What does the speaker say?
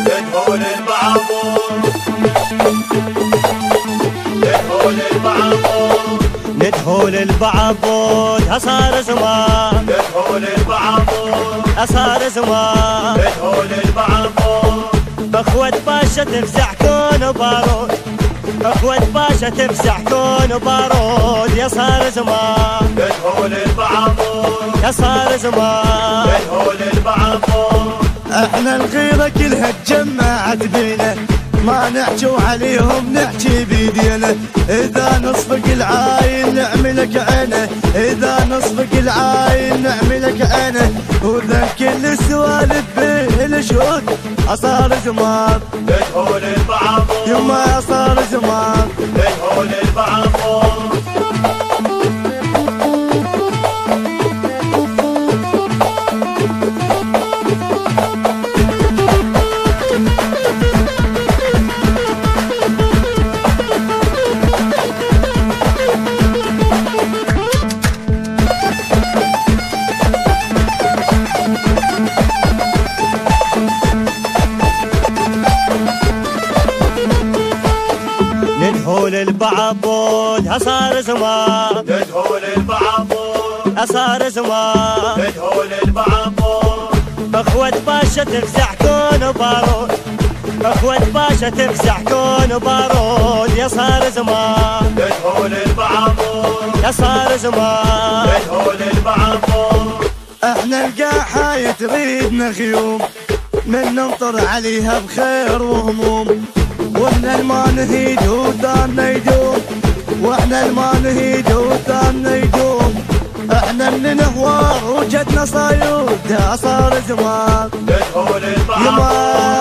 ندهول البعبود ندهول البعبود ندهول البعبود صار زمان ندهول البعبود صار زمان ندهول البعبود اخوة باشا تفزع كون وبارود اخوة باشا تفزع كون وبارود يا صار زمان ندهول البعبود يا صار زمان ندهول البعبود احنا الغيرة كلها تجمعت بينا ما نحكي عليهم نحكي بيدينا اذا نصفق العاين نعملك انا اذا نصفق العاين نعملك انا وذا كل السوالف بالشهود صار زمان ندهول البعبود يما صار زمان ندهول البعبود ندهول البعبود صار زمان ندهول البعبود صار زمان ندهول البعبود اخوة باشا تفزع كون وبارود اخوة باشا تفزع كون وبارود يا صار زمان ندهول البعبود يا صار زمان ندهول البعبود احنا القاحاية تريدنا غيوم من نمطر عليها بخير وهموم واحنا الما نهيد ودارنا يدوم واحنا الما نهيد ودارنا يدوم احنا من نهوار وجدنا صيود صار زمان ندهول البعبود يما